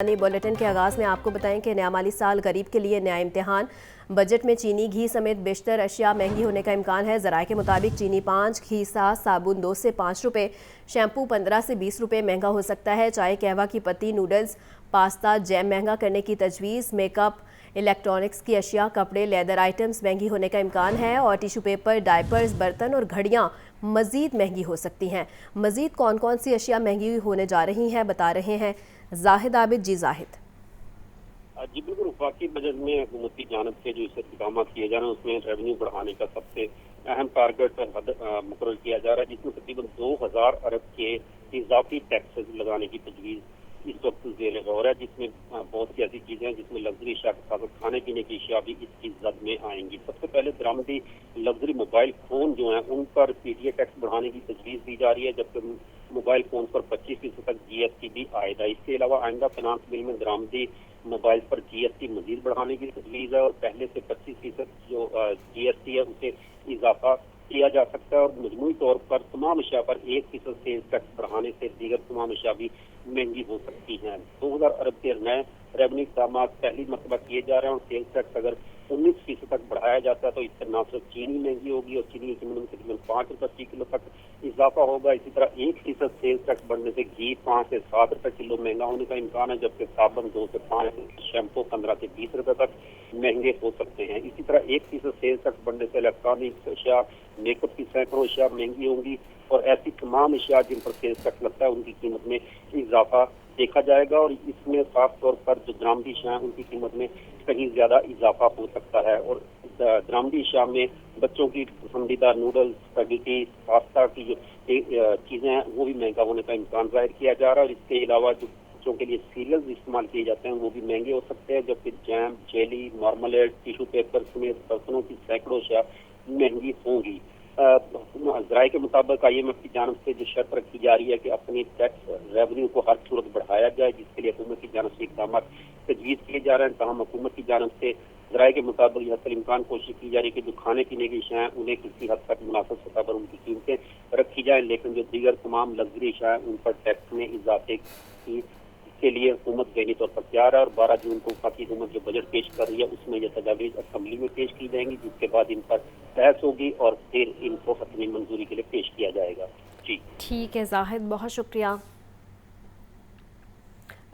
Bulletin के आगाज़ में आपको बताएं कि नया माली साल गरीब के लिए नया इम्तिहान। बजट में चीनी घी समेत बेशतर अशिया महंगी होने का इम्कान है। ज़राए के मुताबिक चीनी 5, घी 7, साबुन 2 से 5 रुपये, शैम्पू 15 से 20 रुपये महंगा हो सकता है। चाय, कहवा की पत्ती, नूडल्स, पास्ता, जैम महंगा करने की तजवीज़। मेकअप, इलेक्ट्रॉनिक्स की अशिया, कपड़े, लेदर आइटम्स महंगी होने का इम्कान है और टिशू पेपर, डायपर्स, बर्तन और घड़ियाँ मज़ीद महंगी हो सकती हैं। मज़ीद कौन कौन सी अशिया महंगी होने जा रही हैं, बता रहे हैं जाहिद आबिद। जी जाहिद। जी बिल्कुल, वफाकी बजट में हुकूमत की जानिब से जो इकदाम किए जा रहे हैं उसमें रेवेन्यू बढ़ाने का सबसे अहम टारगेट मुकर्रर किया जा रहा है, जिसमें तकरीबन 2000 अरब के इजाफी टैक्सेस लगाने की तजवीज़ इस वक्त ज़ेर गौर है, जिसमें बहुत सी ऐसी चीज़ें हैं जिसमें लग्जरी अशिया के साथ खाने पीने की अशिया भी इसकी जद में आएंगी। सबसे पहले दरामदी लग्जरी मोबाइल फ़ोन जो हैं उन पर पीडीए टैक्स बढ़ाने की तजवीज़ दी जा रही है, जबकि मोबाइल फ़ोन पर 25% तक जीएसटी भी आएगा। इसके अलावा आइंदा फाइनेंस बिल में दरामदी मोबाइल पर जीएसटी मजीद बढ़ाने की तजवीज़ है और पहले से 25% जो जीएसटी है उसे इजाफा किया जा सकता है और मजमूई तौर पर तमाम अशिया पर 1% सेल्स टैक्स बढ़ाने से दीगर तमाम अशिया भी महंगी हो सकती हैं। 2000 अरब के नए रेवेन्यू इक़दाम पहली मरतबा किए जा रहे हैं और सेल्स टैक्स अगर 19% तक बढ़ाया जाता है तो इससे न सिर्फ चीनी महंगी होगी और चीनी की कीमत में तकरीबन 5 रुपये फी किलो तक इजाफा होगा। इसी तरह 1% सेल्स टैक्स बढ़ने से घी 5 से 7 रुपये किलो महंगा होने का इम्कान है, जबकि साबुन 2 से 5, शैम्पू 15 से 20 रुपये तक महंगे हो सकते हैं। इसी तरह 1% सेल्स टैक्स बढ़ने से इलेक्ट्रॉनिक्स अशिया, मेकअप की सैकड़ों अशिया महंगी होंगी और ऐसी तमाम अशिया जिन पर सेल्स टैक्स लगता है उनकी कीमत में इजाफा देखा जाएगा और इसमें खास तौर पर जो दरामदी अशिया हैं उनकी कीमत में कहीं ज्यादा इजाफा हो सकता है और दरामदी अशिया में बच्चों की पसंदीदा नूडल्स, स्पैगेटी, पास्ता की जो चीजें हैं वो भी महंगा होने का इम्कान जाहिर किया जा रहा है और इसके अलावा जो बच्चों के लिए सीरियल्स इस्तेमाल किए जाते हैं वो भी महंगे हो सकते हैं, जबकि jam, jelly, marmalade, tissue paper समेत बर्तनों की सैकड़ों अशिया महंगी होंगी। ज़राए के मुताबिक IMF की जानिब से जो शर्त रखी जा रही है कि अपनी टैक्स रेवेन्यू को हर सूरत बढ़ाया जाए, जिसके लिए हुकूमत की जानिब से इक़दाम तजवीज़ किए जा रहे हैं। तमाम हुकूमत की जानिब से ज़राए के मुताबिक हद इम्कान कोशिश की जा रही है कि जो खाने पीने की अशिया हैं उन्हें किसी हद तक मुनासिब सतह पर उनकी कीमतें रखी जाए, लेकिन जो दीगर तमाम लग्जरी अशिया हैं उन पर टैक्स में इजाफे की के लिए हुकूमत ज़हनी तौर पर तैयार है और 12 जून को वफाकी हुकूमत जो बजट पेश कर रही है उसमें यह तजावीज़ असम्बली में पेश की जाएंगी, जिसके बाद इन पर बहस होगी और फिर इनको अपनी मंजूरी के लिए पेश किया जाएगा। जी ठीक है जाहिद, बहुत शुक्रिया।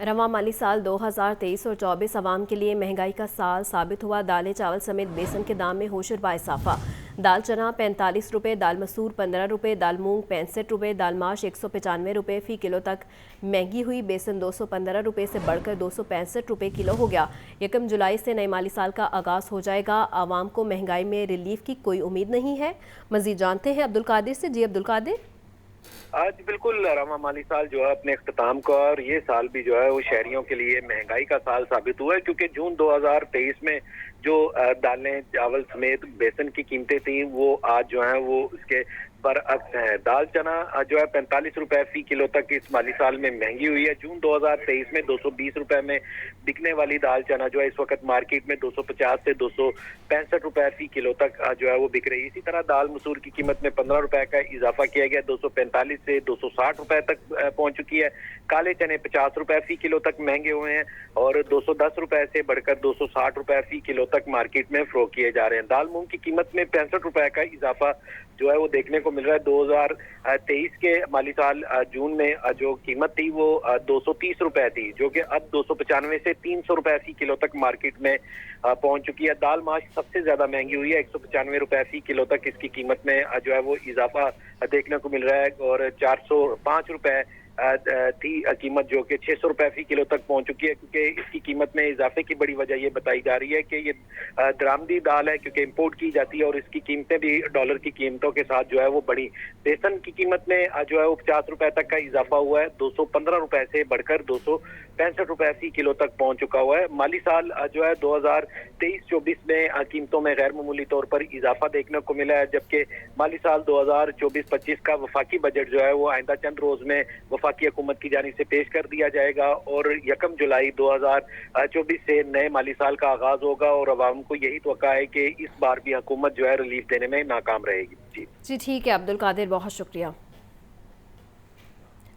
रवां माली साल 2023 और 24 आवाम के लिए महंगाई का साल साबित हुआ। दालें, चावल समेत बेसन के दाम में होशरबा इजाफा। दाल चना 45 रुपये, दाल मसूर 15 रुपये, दाल मूंग 65 रुपये, दाल माश 195 रुपये फ़ी किलो तक महंगी हुई। बेसन 215 रुपये से बढ़कर 265 रुपये किलो हो गया। 1 जुलाई से नए माली साल का आगाज़ हो जाएगा। आवाम को महंगाई में रिलीफ की कोई उम्मीद नहीं है। मज़ीद जानते हैं अब्दुल कादिर से। जी अब्दुल कादिर। आज बिल्कुल रवां माली साल जो है अपने इख्तिताम का और ये साल भी जो है वो शहरियों के लिए महंगाई का साल साबित हुआ है, क्योंकि जून 2023 में जो दालें, चावल समेत बेसन की कीमतें थी वो आज जो है वो उसके बरअक्स है। दाल चना जो है 45 रुपए फी किलो तक इस माली साल में महंगी हुई है। जून 2023 में 220 रुपए में बिकने वाली दाल चना जो है इस वक्त मार्केट में 250 से 265 रुपए फी किलो तक जो है वो बिक रही है। इसी तरह दाल मसूर की कीमत में 15 रुपए का इजाफा किया गया, 245 से 260 रुपए तक पहुंच चुकी है। काले चने 50 रुपए फी किलो तक महंगे हुए हैं और 210 रुपए से बढ़कर 260 रुपए फी किलो तक मार्केट में फरोख्त किए जा रहे हैं। दाल मूंग की कीमत में 65 रुपए का इजाफा जो है वो देखने को मिल रहा है। 2023 के माली साल जून में जो कीमत थी वो 230 रुपए थी, जो कि अब 295 से 300 रुपए फी किलो तक मार्केट में पहुंच चुकी है। दाल माश सबसे ज्यादा महंगी हुई है, 195 रुपए फी किलो तक इसकी कीमत में जो है वो इजाफा देखने को मिल रहा है और 405 रुपए थी कीमत, जो कि 600 रुपए फी किलो तक पहुंच चुकी है। क्योंकि इसकी कीमत में इजाफे की बड़ी वजह ये बताई जा रही है कि ये दरामदी दाल है, क्योंकि इंपोर्ट की जाती है और इसकी कीमतें भी डॉलर की कीमतों के साथ जो है वो बढ़ी। बेसन की कीमत में जो है वो 50 रुपए तक का इजाफा हुआ है, 215 रुपए से बढ़कर 265 रुपए फी किलो तक पहुंच चुका हुआ है। माली साल जो है 2023-24 में कीमतों में गैर मामूली तौर पर इजाफा देखने को मिला है, जबकि माली साल 2024-25 का वफाकी बजट जो है वो आइंदा चंद रोज में वफाकी हुकूमत की जानिब से पेश कर दिया जाएगा और 1 जुलाई 2024 से नए माली साल का आगाज होगा और अवाम को यही तवक्का है कि इस बार भी हुकूमत जो है रिलीफ देने में नाकाम रहेगी। जी ठीक है अब्दुल कादिर, बहुत शुक्रिया।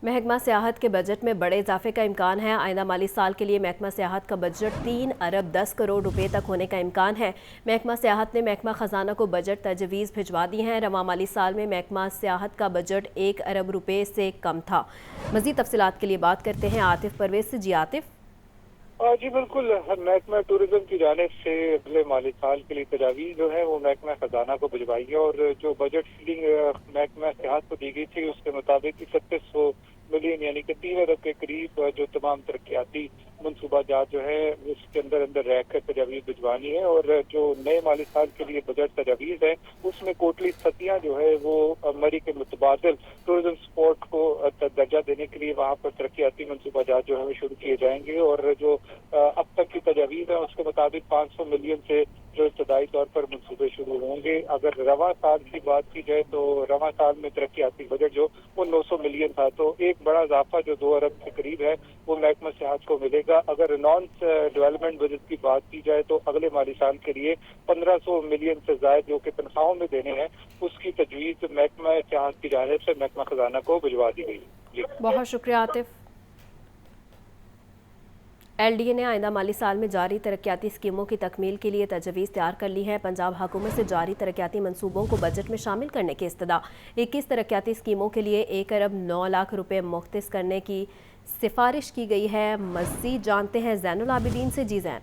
महकमा सियाहत के बजट में बड़े इजाफे का इम्कान है। आइंदा माली साल के लिए महकमा सियाहत का बजट 3 अरब 10 करोड़ रुपए तक होने का इम्कान है। महकमा सियाहत ने महकमा खजाना को बजट तजवीज़ भिजवा दी हैं। रवां माली साल में महकमा सियाहत का बजट 1 अरब रुपए से कम था। मज़ीद तफसीलात के लिए बात करते हैं आतिफ परवेज से। जी आतिफ। जी बिल्कुल, महकमा टूरिज्म की जानिब से अगले माली साल के लिए तजावीज़ जो है वो महकमा खजाना को भिजवाई है और जो बजट फीडिंग महकमा सियाहत को दी गई थी उसके मुताबिक 3100 मिलियन यानी कि 3 अरब के करीब जो तमाम तरक्याती मनसूबा जात जो है उसके अंदर रहकर तजावीज़ भिजवानी है। और जो नए माली साल के लिए बजट तजावीज़ है उसमें कोटली सतियाँ जो है वो मरी के मुतबादल टूरिज्म स्पॉट को दर्जा देने के लिए वहाँ पर तरक्याती मनसूबा जात जो है वो शुरू किए जाएंगे। और जो अब तक की तजावीज़ है उसके मुताबिक 500 मिलियन से जो इब्तदाई तौर पर मनसूबे शुरू होंगे। अगर रवा साल की बात की जाए तो रवा साल में तरक्याती बजट जो वो 900 मिलियन था, तो एक बड़ा इजाफा जो 2 अरब के करीब है वो महकमा सियाहत को मिलेगा। अगर नॉन डेवलपमेंट बजट की बात की जाए तो अगले माली साल के लिए 1500 मिलियन से ज्यादा जो कि तनख्वाहों में देने हैं उसकी तजवीज़ महकमा सियाहत की जानिब से महकमा खजाना को भिजवा दी गई। बहुत शुक्रिया आतिफ। LDA ने आइंदा माली साल में जारी तरक्याती स्कीमों की तकमील के लिए तजवीज़ तैयार कर ली है। पंजाब हुकूमत से जारी तरक्याती मंसूबों को बजट में शामिल करने की इस्तदा 21 तरक्याती स्कीमों के लिए 1 अरब 9 लाख रुपए मुख्तस करने की सिफारिश की गई है। मज़ीद जानते हैं ज़ैनुल आबिदीन से। जी ज़ैन।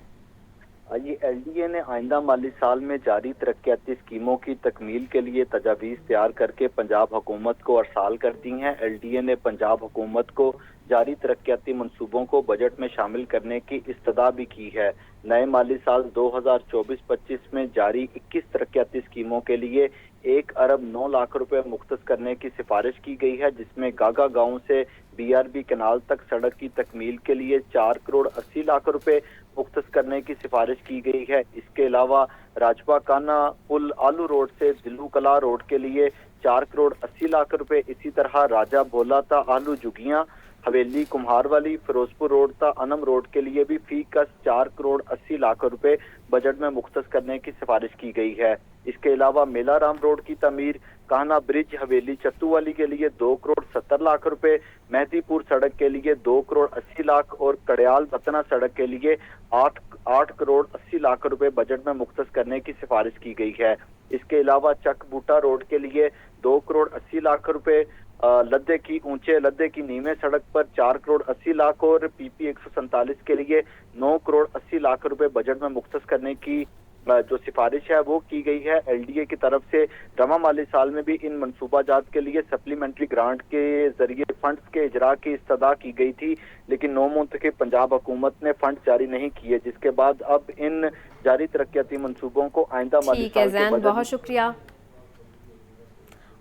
ये LDA ने आइंदा माली साल में जारी तरक्याती स्कीमों की तकमील के लिए तजावीज़ तैयार करके पंजाब हुकूमत को अरसाल कर दी हैं। LDA ने पंजाब हुकूमत को जारी तरक्याती मंसूबों को बजट में शामिल करने की इस्तदा भी की है। नए माली साल 2024-25 में जारी 21 तरक्याती स्कीमों के लिए 1 अरब 9 लाख रुपए मुख्तस करने की सिफारिश की गई है, जिसमें गागा गांव से BRB कैनाल तक सड़क की तकमील के लिए 4 करोड़ 80 लाख रुपए मुख्तस करने की सिफारिश की गई है। इसके अलावा राजपा काना पुल आलू रोड से दिल्लू कला रोड के लिए 4 करोड़ 80 लाख रुपए, इसी तरह राजा भोला ता आलू जुगियां हवेली कुम्हार वाली फिरोजपुर रोड ता अनम रोड के लिए भी फी कस 4 करोड़ 80 लाख रुपए बजट में मुख्तस करने की सिफारिश की गई है। इसके अलावा मेला राम रोड की तमीर, कान्हा ब्रिज हवेली चत्तू वाली के लिए 2 करोड़ 70 लाख रुपए, मेहदीपुर सड़क के लिए 2 करोड़ 80 लाख और कड़याल बतना सड़क के लिए 8 करोड़ 80 लाख रुपए बजट में मुख्तस करने की सिफारिश की गई है। इसके अलावा चक बूटा रोड के लिए 2 करोड़ 80 लाख रुपए, लद्दे की ऊंचे लद्दे की नीमे सड़क पर 4 करोड़ 80 लाख और PP 147 के लिए 9 करोड़ 80 लाख रुपए बजट में मुख्तस करने की जो सिफारिश है वो की गई है। LDA की तरफ से रवा माली साल में भी इन मनसूबा जात के लिए सप्लीमेंट्री ग्रांट के जरिए फंड्स के इजरा की इस्तदा की गई थी, लेकिन नौमुंतखब पंजाब हुकूमत ने फंड जारी नहीं किए, जिसके बाद अब इन जारी तरक्याती मनसूबों को आइंदा माली साल के बजट। बहुत शुक्रिया।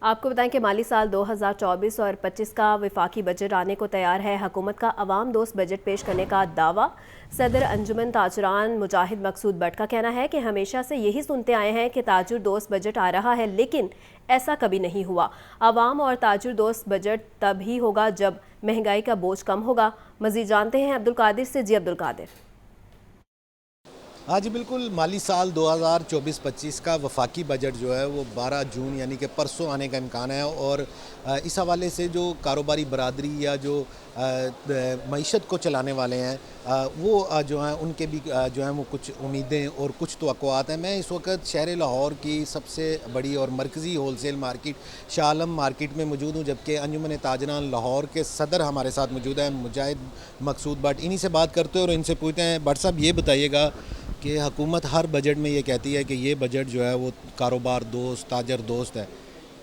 आपको बताएं कि माली साल 2024 और 25 का वफाकी बजट आने को तैयार है। हुकूमत का अवाम दोस्त बजट पेश करने का दावा। सदर अंजुमन ताजरान मुजाहिद मकसूद बट का कहना है कि हमेशा से यही सुनते आए हैं कि ताजुर दोस्त बजट आ रहा है, लेकिन ऐसा कभी नहीं हुआ। अवाम और ताजुर दोस्त बजट तब ही होगा जब महंगाई का बोझ कम होगा। मज़ीद जानते हैं अब्दुल कादिर से। जी अब्दुल कादिर। हाँ जी बिल्कुल, माली साल 2024-25 का वफाकी बजट जो है वो 12 जून यानी कि परसों आने का इम्कान है। और इस हवाले से जो कारोबारी बरादरी या जो मईशत को चलाने वाले हैं वो जो हैं उनके भी जो हैं वो कुछ उम्मीदें और कुछ तवक्कुआत हैं। मैं इस वक्त शहर लाहौर की सबसे बड़ी और मरकज़ी wholesale market Shah Alam market में मौजूद हूँ, जबकि अंजुमन ताजरान लाहौर के सदर हमारे साथ मौजूद हैं मुजाहिद मकसूद बट। इन्हीं से बात करते हैं और इनसे पूछते हैं, बट साहब ये बताइएगा कि हुकूमत हर बजट में ये कहती है कि ये बजट जो है वो कारोबार दोस्त ताजर दोस्त है,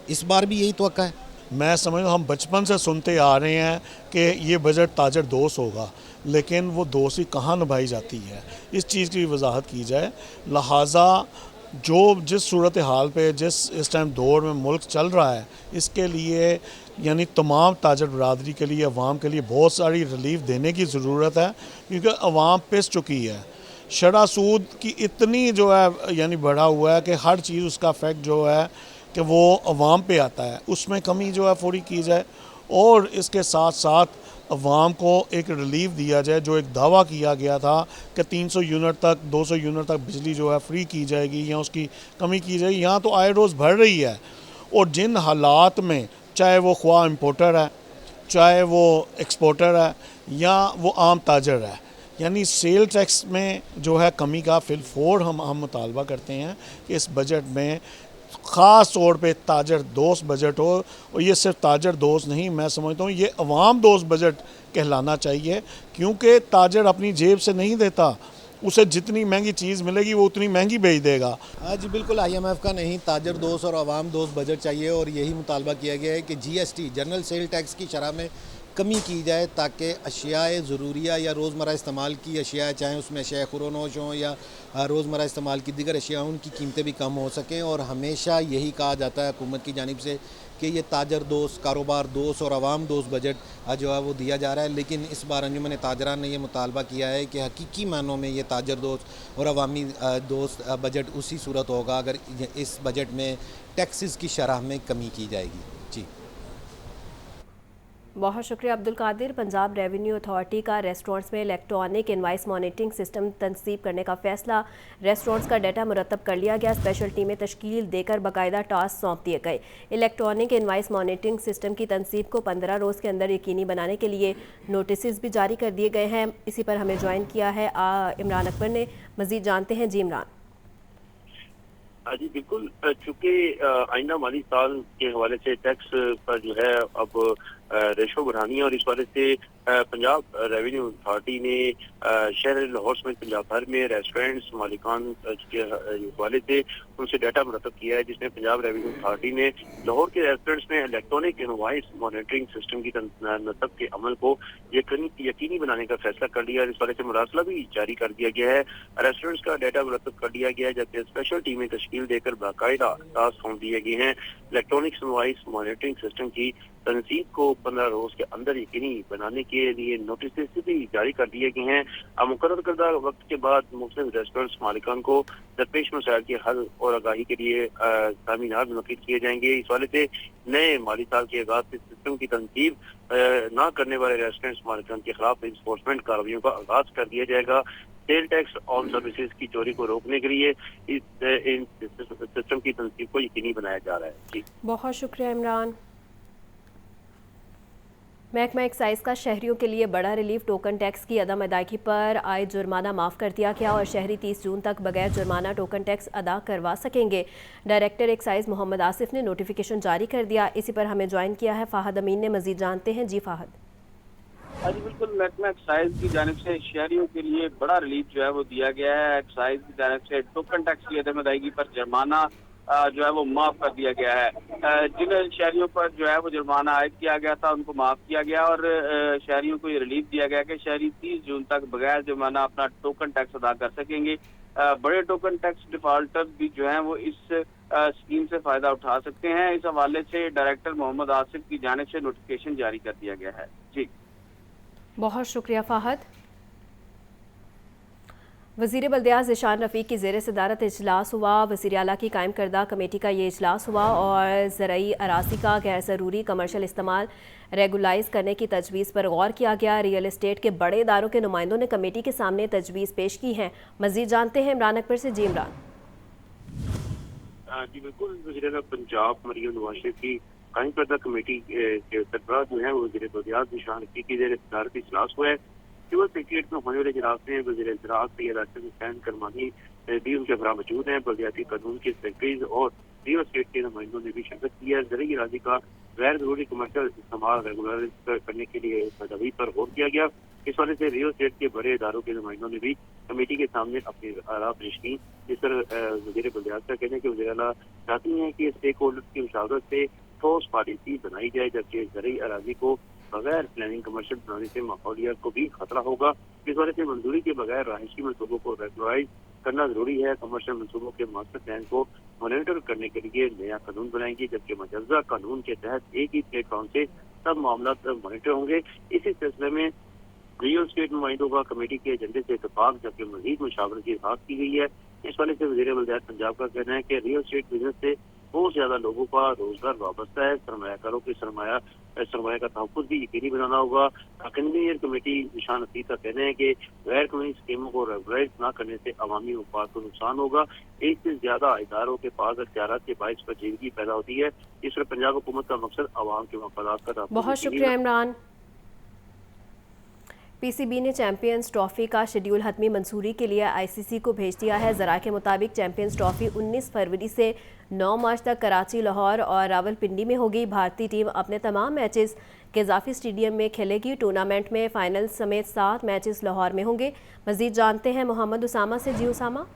इस बार भी यही तवक्का है? मैं समझ हम बचपन से सुनते आ रहे हैं कि ये बजट ताजर दोस्त होगा, लेकिन वो दोस्ती कहाँ निभाई जाती है, इस चीज़ की वजाहत की जाए। लिहाजा जो जिस सूरत हाल पे जिस इस टाइम दौर में मुल्क चल रहा है, इसके लिए यानी तमाम ताजर बरादरी के लिए, अवाम के लिए बहुत सारी रिलीफ देने की ज़रूरत है, क्योंकि अवाम पिस चुकी है। शरह सूद की इतनी जो है यानी बढ़ा हुआ है कि हर चीज़ उसका इफेक्ट जो है कि वो अवाम पे आता है, उसमें कमी जो है फौरी की जाए। और इसके साथ साथ अवाम को एक रिलीफ दिया जाए। जो एक दावा किया गया था कि 300 यूनिट तक 200 यूनिट तक बिजली जो है फ्री की जाएगी या उसकी कमी की जाएगी, यहाँ तो आए रोज़ बढ़ रही है। और जिन हालात में चाहे वो ख्वाह इम्पोर्टर है, चाहे वो एक्सपोर्टर है या वो आम ताजर है, यानी सेल टैक्स में जो है कमी का फिलफोर हम मुतालबा करते हैं कि इस बजट में ख़ास तौर पे ताजर दोस्त बजट हो। और ये सिर्फ ताजर दोस्त नहीं, मैं समझता हूँ ये अवाम दोस्त बजट कहलाना चाहिए, क्योंकि ताजर अपनी जेब से नहीं देता, उसे जितनी महंगी चीज़ मिलेगी वो उतनी महंगी बेच देगा। जी बिल्कुल, IMF का नहीं, ताजर दोस्त और आवाम दोस्त बजट चाहिए और यही मुतालबा किया गया है कि GST जनरल सेल टैक्स की शरह में कमी की जाए ताकि अशियाए ज़रूरिया या रोज़मर्रा इस्तेमाल की अशिया, चाहे उसमें अशिया खुरोनोश हों या रोज़मर्रा इस्तेमाल की दीगर अशिया, उनकी कीमतें भी कम हो सकें। और हमेशा यही कहा जाता है हुकूमत की जानिब से कि ये ताजर दोस्त, कारोबार दोस्त और आवाम दोस्त बजट जो है वो दिया जा रहा है। लेकिन इस बार अंजुमन ताजरान ने यह मुतालबा किया है कि हकीकी मानों में ये ताजर दोस्त और अवामी दोस्त बजट उसी सूरत होगा अगर इस बजट में टैक्सेस की शरह में कमी की जाएगी। जी बहुत शुक्रिया अब्दुल कादिर। पंजाब रेवेन्यू अथॉरिटी का रेस्टोरेंट्स में इलेक्ट्रॉनिक इनवाइस मॉनिटरिंग सिस्टम तनसीब करने का फैसला। रेस्टोरेंट्स का डाटा मुरतब कर लिया गया, स्पेशल टीमें तश्कील देकर बाकायदा टास्क सौंप दिए गए। इलेक्ट्रॉनिक इनवाइस मॉनिटरिंग सिस्टम की तनसीब को 15 रोज़ के अंदर यकीनी बनाने के लिए नोटिस भी जारी कर दिए गए हैं। इसी पर हमें ज्वाइन किया है इमरान अकबर ने। मज़ीद जानते हैं। जी इमरान। जी बिल्कुल, चूँकि आइंदा माली साल के हवाले से टैक्स पर जो है अब रेशो बढ़ानी है और इस वाले से पंजाब रेवेन्यू अथॉरिटी ने शहर लाहौर समेत पंजाब भर में रेस्टोरेंट्स मालिकान के हवाले से उनसे डाटा मुरतब किया है, जिसमें पंजाब रेवेन्यू अथॉरिटी ने लाहौर के रेस्टोरेंट्स में इलेक्ट्रॉनिक इनवाइस मॉनिटरिंग सिस्टम की नस्ब के अमल को यकीनी बनाने का फैसला कर लिया। इस वाले से मुरासला भी जारी कर दिया गया है। रेस्टोरेंट्स का डाटा मुरतब कर दिया गया है, जबकि स्पेशल टीमें तश्कील देकर बाकायदा टास्क सौंप दिए गए हैं। इलेक्ट्रॉनिक इनवाइस मॉनिटरिंग सिस्टम की तनसीब को 15 रोज के अंदर यकीनी बनाने के लिए नोटिस भी जारी कर दिए गए हैं। मुकर्रर करदा वक्त के बाद मुख्तलिफ रेस्टोरेंट्स मालिकान को दरपेश मसाइल के हल और आगाही के लिए सेमिनार मुनक्किद किए जाएंगे। इस वाले से नए माली साल के आगाज से सिस्टम की तनसीब न करने वाले रेस्टोरेंट्स मालिकान के खिलाफ इन्फोर्समेंट कार्रवाइयों का आगाज कर दिया जाएगा। सेल टैक्स ऑन सर्विसेज की चोरी को रोकने के लिए इस सिस्टम की तनसीब को यकीनी बनाया जा रहा है। जी बहुत शुक्रिया इमरान। महकमा एक्साइज का शहरियों के लिए बड़ा रिलीफ। टोकन टैक्स की अदम अदायगी पर आए जुर्माना माफ़ कर दिया गया और शहरी 30 जून तक बगैर जुर्माना टोकन टैक्स अदा करवा सकेंगे। डायरेक्टर एक्साइज मोहम्मद आसिफ ने नोटिफिकेशन जारी कर दिया। इसी पर हमें ज्वाइन किया है फ़ाहद अमीन ने। मज़ीद जानते हैं। जी फ़ाहद। जी बिल्कुल, महकमा एक्साइज की जानिब से शहरियों के लिए बड़ा रिलीफ जो है वो दिया गया है। एक्साइज की जानिब से टोकन टैक्स की अदम अदायगी पर जुर्माना जो है वो माफ कर दिया गया है। जिन शहरियों पर जो है वो जुर्माना आयद किया गया था उनको माफ किया गया और शहरियों को ये रिलीफ दिया गया कि शहरी 30 जून तक बगैर जुर्माना अपना टोकन टैक्स अदा कर सकेंगे। बड़े टोकन टैक्स डिफॉल्टर भी जो है वो इस स्कीम से फायदा उठा सकते हैं। इस हवाले से डायरेक्टर मोहम्मद आसिफ की जानिब से नोटिफिकेशन जारी कर दिया गया है। जी बहुत शुक्रिया फ़ाहद। वज़ीर बल्दियात ज़िशान रफ़ीक की ज़ेर सदारत इजलास हुआ। वज़ीर आला की कायम करदा कमेटी का ये इजलास हुआ और ज़रई अरासी का गैर ज़रूरी कमर्शल इस्तेमाल रेगुलाइज़ करने की तजवीज़ पर गौर किया गया। रियल इस्टेट के बड़े इदारों के नुमाइंदों ने कमेटी के सामने तजवीज़ पेश की हैं। मज़ीद जानते हैं इमरान अकबर से। जी इमरान। जी बिल्कुल, वज़ीर पंजाब मरियम नवाज शरीफ की कायम करदा कमेटी के सरबराह जो है वो वज़ीर बल्दियात ज़िशान रफ़ीक की ज़ेर सदारत इजलास हुआ है। सिविल सेक्रेटरीट में होने वाले इजलास में वज़ीर ज़राअत सैयद आसिफ हुसैन करमानी भी उनके हमरा मौजूद हैं। बल्दियाती कानून के सेक्रेटरीज और रियल एस्टेट के नुमाइंदों ने भी शिरकत की है। ज़रई अराज़ी का गैर ज़रूरी कमर्शियल इस्तेमाल रेगुलराइज करने के लिए तजवीज़ पर गौर किया गया। इस वजह से रियल एस्टेट के बड़े इदारों के नुमाइंदों ने भी कमेटी के सामने अपनी आरा पेश की। जिस पर वज़ीर बल्दियात का कहना है कि वज़ीर आला चाहती हैं कि स्टेक होल्डर्स की मुशावरत से ठोस पॉलिसी बनाई जाए, जबकि ज़रई अराज़ी को बगैर प्लानिंग कमर्शियल बनाने से माहौलियात को भी खतरा होगा। इस वजह से मंजूरी के बगैर रहायशी मनसूबों को रेगुलराइज करना जरूरी है। कमर्शियल मनसूबों के मास्टर प्लान को मॉनिटर करने के लिए नया कानून बनाएंगे, जबकि मौजूदा कानून के तहत एक ही प्लेटफॉर्म से सब मामला मॉनिटर होंगे। इसी सिलसिले में रियल स्टेट नुमाइंदों का कमेटी के एजेंडे से इतफाक, जबकि मजीद मुशावरत की बात की गई है। इस वाले से वज़ीर बल्दियात पंजाब का कहना है कि रियल स्टेट बिजनेस से बहुत ज्यादा लोगों का रोजगार वाबस्ता है। सरमायाकारों की सरमाया का तहफ़्फ़ुज़ भी यकीनी बनाना होगा। कन्वीनियर कमेटी निशान हसीद का कहना है कि गैर कानूनी स्कीमों को रेगुलाइज न करने से अवामी मफाद को नुकसान होगा। एक से ज्यादा इदारों के पास अख्तियारात के बाइस पर जेदगी पैदा होती है। इस पर पंजाब हुकूमत का मकसद अवाम के मफादात का तहफ़्फ़ुज़। बहुत शुक्रिया इमरान। पीसीबी ने चैंपियंस ट्रॉफी का शेड्यूल हतमी मंजूरी के लिए आईसीसी को भेज दिया है। ज़राए के मुताबिक चैंपियंस ट्रॉफी 19 फरवरी से 9 मार्च तक कराची, लाहौर और रावलपिंडी में होगी। भारतीय टीम अपने तमाम मैचेस गजाफी स्टेडियम में खेलेगी। टूर्नामेंट में फाइनल समेत 7 मैचेस लाहौर में होंगे। मजीद जानते हैं मोहम्मद उसामा से। जी उसामा।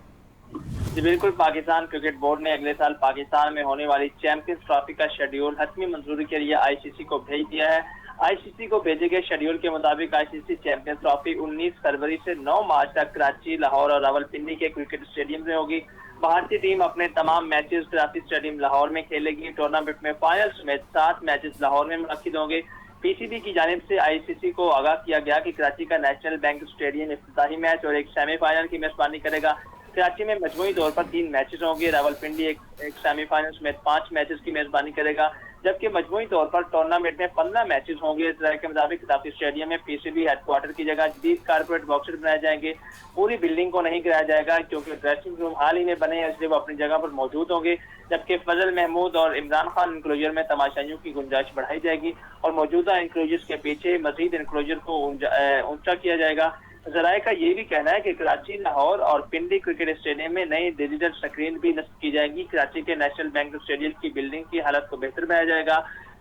जी बिल्कुल, पाकिस्तान क्रिकेट बोर्ड ने अगले साल पाकिस्तान में होने वाली चैंपियंस ट्रॉफी का शेड्यूल हतमी मंजूरी के लिए आईसीसी को भेज दिया है। आईसीसी को भेजे गए शेड्यूल के मुताबिक आईसीसी चैंपियंस ट्रॉफी 19 फरवरी से 9 मार्च तक कराची, लाहौर और रावलपिंडी के क्रिकेट स्टेडियम में होगी। भारतीय टीम अपने तमाम मैचेस कराची स्टेडियम लाहौर में खेलेगी। टूर्नामेंट में फाइनल समेत 7 मैचेस लाहौर में मुनक्किद होंगे। पीसीबी की जानिब से आईसीसी को आगाह किया गया कि कराची का नेशनल बैंक स्टेडियम इफ्तिताही मैच और एक सेमीफाइनल की मेजबानी करेगा। कराची में मजमूई तौर पर 3 मैचेस होंगे। रावलपिंडी एक सेमीफाइनल समेत 5 मैचेस की मेजबानी करेगा, जबकि मजमूई तौर पर टूर्नामेंट में 15 मैचेस होंगे। इस तरह के मुताबिक खिताबी स्टेडियम में पीसीबी हेडक्वार्टर की जगह जदीद कारपोरेट बॉक्सेस बनाए जाएंगे। पूरी बिल्डिंग को नहीं कराया जाएगा क्योंकि ड्रेसिंग रूम हाल ही में बने हैं, इसलिए वो अपनी जगह पर मौजूद होंगे। जबकि फजल महमूद और इमरान खान इंक्लोजर में तमाशाइयों की गुंजाइश बढ़ाई जाएगी और मौजूदा इंक्लोजर्स के पीछे मजीद इंक्लोजर को ऊंचा किया जाएगा। जराए का ये भी कहना है कि कराची, लाहौर और पिंडी क्रिकेट स्टेडियम में नई डिजिटल स्क्रीन भी नस्ब की जाएगी। कराची के नेशनल बैंक स्टेडियम की बिल्डिंग की हालत को बेहतर बनाया जाएगा।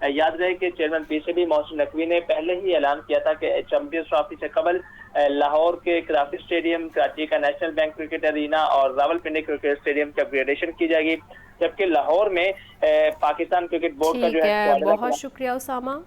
याद रहे कि चेयरमैन पीसीबी मोहसिन नकवी ने पहले ही ऐलान किया था कि चैंपियंस ट्रॉफी से कबल लाहौर के कराची स्टेडियम, कराची का नेशनल बैंक क्रिकेट अरीना और रावलपिंडी क्रिकेट स्टेडियम की अपग्रेडेशन की जाएगी, जबकि लाहौर में पाकिस्तान क्रिकेट बोर्ड का जो है। बहुत शुक्रिया उसामा।